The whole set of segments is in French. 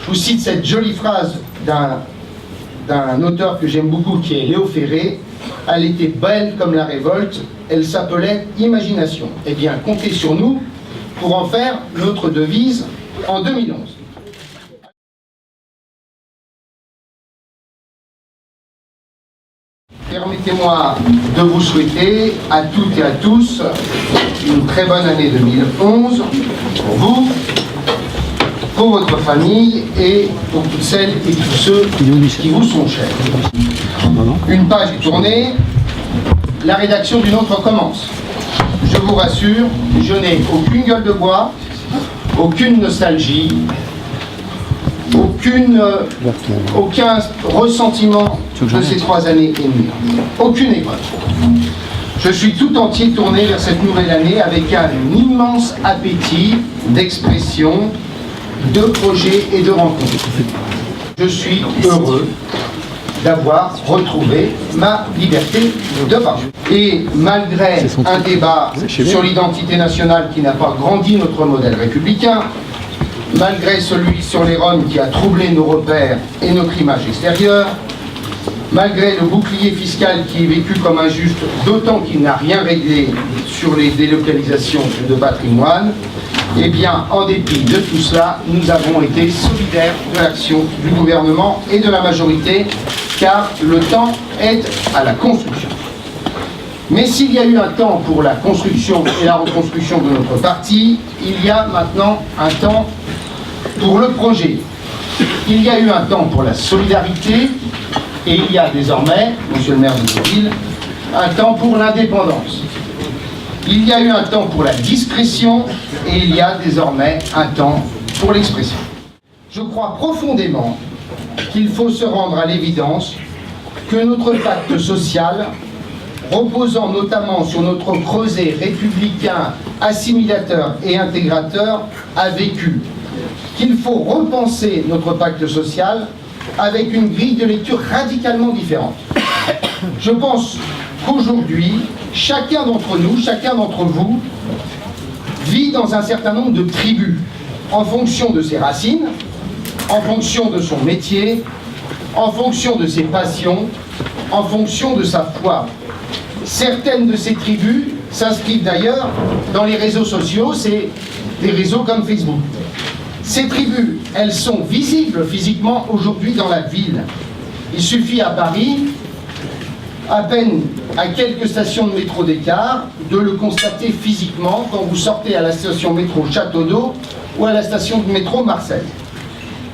Je vous cite cette jolie phrase d'un auteur que j'aime beaucoup, qui est Léo Ferré. Elle était belle comme la révolte, elle s'appelait Imagination. Eh bien, comptez sur nous pour en faire notre devise en 2011. Permettez-moi de vous souhaiter à toutes et à tous une très bonne année 2011 pour vous, pour votre famille et pour toutes celles et tous ceux qui vous sont chers. Une page est tournée, la rédaction d'une autre commence. Je vous rassure, je n'ai aucune gueule de bois, aucune nostalgie, aucun ressentiment de ces 3 années et demie. Aucune épreuve. Je suis tout entier tourné vers cette nouvelle année avec un immense appétit d'expression, de projets et de rencontres. Je suis heureux d'avoir retrouvé ma liberté de parole. Et malgré un débat sur l'identité nationale qui n'a pas grandi notre modèle républicain, malgré celui sur les Roms qui a troublé nos repères et notre image extérieure, malgré le bouclier fiscal qui est vécu comme injuste, d'autant qu'il n'a rien réglé sur les délocalisations de patrimoine, eh bien, en dépit de tout cela, nous avons été solidaires de l'action du gouvernement et de la majorité, car le temps est à la construction. Mais s'il y a eu un temps pour la construction et la reconstruction de notre parti, il y a maintenant un temps pour le projet. Il y a eu un temps pour la solidarité et il y a désormais, monsieur le maire de Deauville, un temps pour l'indépendance. Il y a eu un temps pour la discrétion et il y a désormais un temps pour l'expression. Je crois profondément qu'il faut se rendre à l'évidence que notre pacte social, reposant notamment sur notre creuset républicain, assimilateur et intégrateur, a vécu. Qu'il faut repenser notre pacte social avec une grille de lecture radicalement différente. Je pense qu'aujourd'hui, chacun d'entre nous, chacun d'entre vous, vit dans un certain nombre de tribus, en fonction de ses racines, en fonction de son métier, en fonction de ses passions, en fonction de sa foi. Certaines de ces tribus s'inscrivent d'ailleurs dans les réseaux sociaux, c'est des réseaux comme Facebook. Ces tribus, elles sont visibles physiquement aujourd'hui dans la ville. Il suffit à Paris, à peine à quelques stations de métro d'écart, de le constater physiquement quand vous sortez à la station métro Château d'Eau ou à la station de métro Marseille.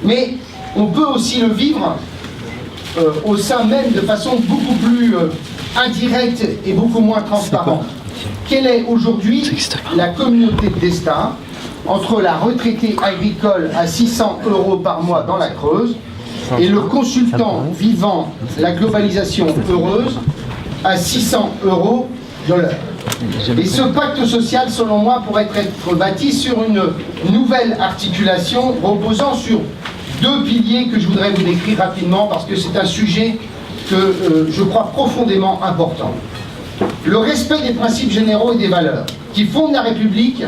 Mais on peut aussi le vivre au sein même de façon beaucoup plus indirecte et beaucoup moins transparente. Quelle est aujourd'hui la communauté de destin entre la retraitée agricole à 600 € par mois dans la Creuse et le consultant vivant la globalisation heureuse à 600 € de l'heure. Et ce pacte social, selon moi, pourrait être bâti sur une nouvelle articulation reposant sur 2 piliers que je voudrais vous décrire rapidement parce que c'est un sujet que je crois profondément important. Le respect des principes généraux et des valeurs qui fondent la République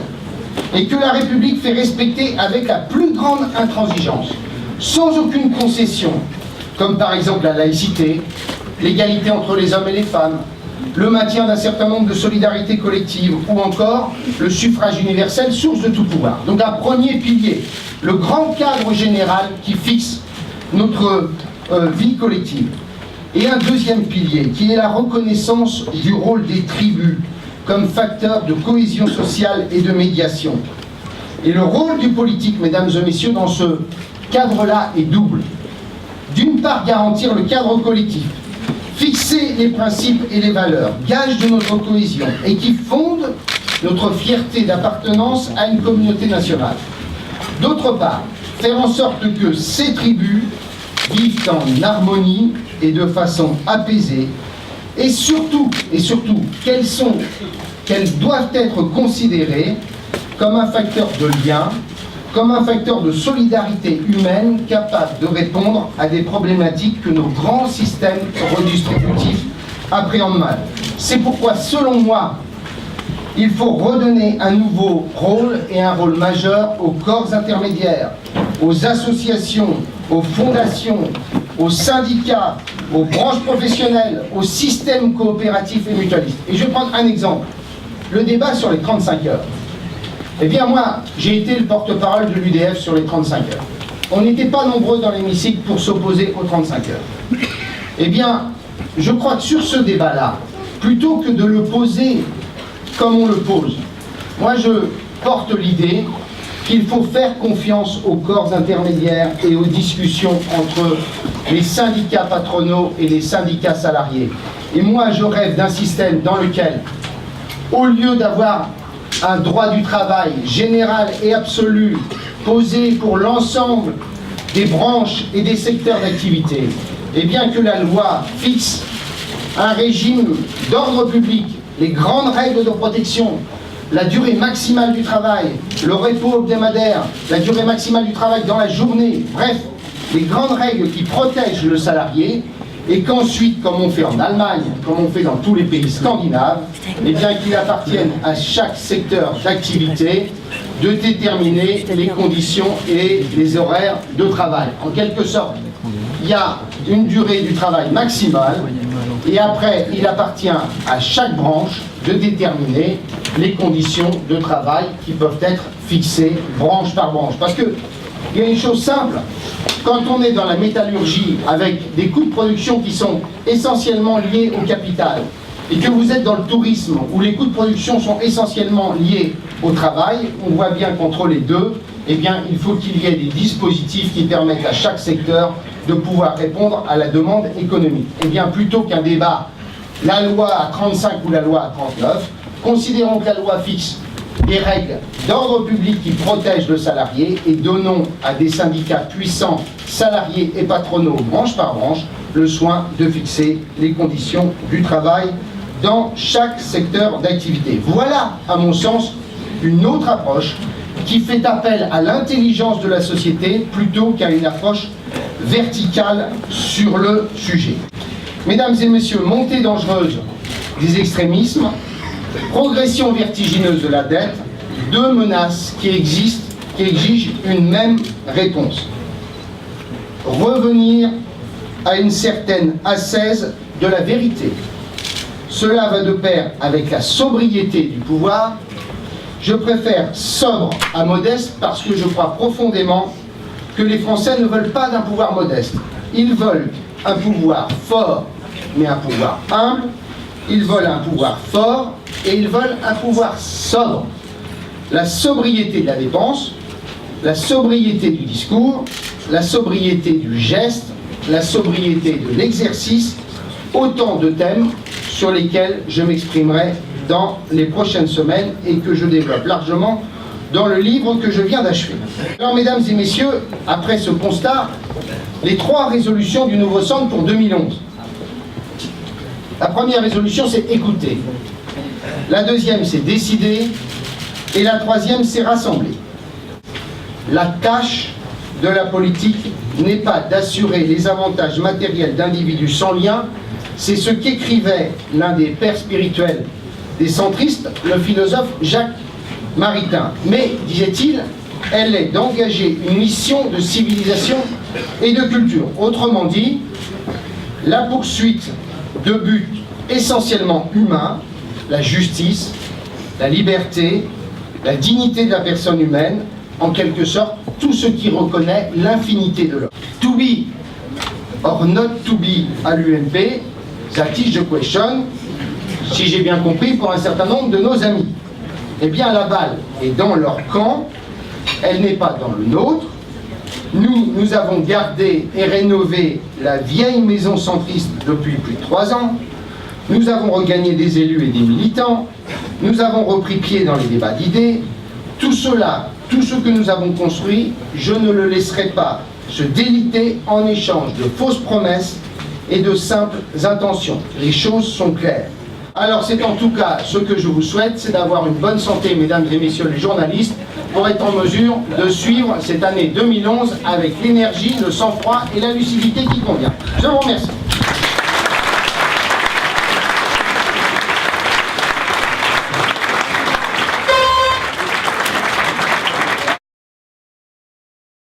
et que la République fait respecter avec la plus grande intransigeance, sans aucune concession, comme par exemple la laïcité, l'égalité entre les hommes et les femmes, le maintien d'un certain nombre de solidarités collectives ou encore le suffrage universel, source de tout pouvoir. Donc un premier pilier, le grand cadre général qui fixe notre vie collective. Et un deuxième pilier qui est la reconnaissance du rôle des tribus comme facteur de cohésion sociale et de médiation. Et le rôle du politique, mesdames et messieurs, dans ce cadre-là est double. D'une part, garantir le cadre collectif, fixer les principes et les valeurs, gage de notre cohésion, et qui fondent notre fierté d'appartenance à une communauté nationale. D'autre part, faire en sorte que ces tribus vivent en harmonie et de façon apaisée, et surtout, qu'elles doivent être considérées comme un facteur de lien, comme un facteur de solidarité humaine capable de répondre à des problématiques que nos grands systèmes redistributifs appréhendent mal. C'est pourquoi, selon moi, il faut redonner un nouveau rôle et un rôle majeur aux corps intermédiaires, aux associations, aux fondations, aux syndicats, aux branches professionnelles, aux systèmes coopératifs et mutualistes. Et je vais prendre un exemple, le débat sur les 35 heures. Eh bien moi, j'ai été le porte-parole de l'UDF sur les 35 heures. On n'était pas nombreux dans l'hémicycle pour s'opposer aux 35 heures. Eh bien, je crois que sur ce débat-là, plutôt que de le poser comme on le pose, moi je porte l'idée qu'il faut faire confiance aux corps intermédiaires et aux discussions entre les syndicats patronaux et les syndicats salariés. Et moi je rêve d'un système dans lequel, au lieu d'avoir un droit du travail général et absolu posé pour l'ensemble des branches et des secteurs d'activité, et bien que la loi fixe un régime d'ordre public, les grandes règles de protection, la durée maximale du travail, le repos hebdomadaire, la durée maximale du travail dans la journée, bref, les grandes règles qui protègent le salarié, et qu'ensuite, comme on fait en Allemagne, comme on fait dans tous les pays scandinaves, eh bien qu'il appartienne à chaque secteur d'activité de déterminer les conditions et les horaires de travail. En quelque sorte, il y a une durée du travail maximale, et après, il appartient à chaque branche de déterminer les conditions de travail qui peuvent être fixées branche par branche. Parce qu'il y a une chose simple, quand on est dans la métallurgie avec des coûts de production qui sont essentiellement liés au capital, et que vous êtes dans le tourisme où les coûts de production sont essentiellement liés au travail, on voit bien qu'entre les deux, eh bien, il faut qu'il y ait des dispositifs qui permettent à chaque secteur de pouvoir répondre à la demande économique. Eh bien, plutôt qu'un débat, la loi à 35 ou la loi à 39, considérons que la loi fixe des règles d'ordre public qui protègent le salarié et donnons à des syndicats puissants, salariés et patronaux, branche par branche, le soin de fixer les conditions du travail dans chaque secteur d'activité. Voilà, à mon sens, une autre approche qui fait appel à l'intelligence de la société plutôt qu'à une approche verticale sur le sujet. Mesdames et messieurs, montée dangereuse des extrémismes, progression vertigineuse de la dette, deux menaces qui exigent une même réponse. Revenir à une certaine ascèse de la vérité. Cela va de pair avec la sobriété du pouvoir. Je préfère sobre à modeste parce que je crois profondément que les Français ne veulent pas d'un pouvoir modeste. Ils veulent un pouvoir fort, mais un pouvoir humble. Ils veulent un pouvoir fort et ils veulent un pouvoir sobre. La sobriété de la dépense, la sobriété du discours, la sobriété du geste, la sobriété de l'exercice, autant de thèmes sur lesquels je m'exprimerai dans les prochaines semaines et que je développe largement dans le livre que je viens d'achever. Alors, mesdames et messieurs, après ce constat, les trois résolutions du Nouveau Centre pour 2011. La première résolution, c'est écouter. La deuxième, c'est décider. Et la troisième, c'est rassembler. La tâche de la politique n'est pas d'assurer les avantages matériels d'individus sans lien. C'est ce qu'écrivait l'un des pères spirituels des centristes, le philosophe Jacques Maritain. Mais, disait-il, elle est d'engager une mission de civilisation et de culture. Autrement dit, la poursuite de buts essentiellement humains, la justice, la liberté, la dignité de la personne humaine, en quelque sorte, tout ce qui reconnaît l'infinité de l'homme. To be or not to be à l'UMP, that is the question, si j'ai bien compris, pour un certain nombre de nos amis. Eh bien, la balle est dans leur camp, elle n'est pas dans le nôtre. Nous avons gardé et rénové la vieille maison centriste depuis plus de 3 ans. Nous avons regagné des élus et des militants. Nous avons repris pied dans les débats d'idées. Tout cela, tout ce que nous avons construit, je ne le laisserai pas se déliter en échange de fausses promesses et de simples intentions. Les choses sont claires. Alors c'est en tout cas ce que je vous souhaite, c'est d'avoir une bonne santé, mesdames et messieurs les journalistes, pour être en mesure de suivre cette année 2011 avec l'énergie, le sang-froid et la lucidité qui convient. Je vous remercie.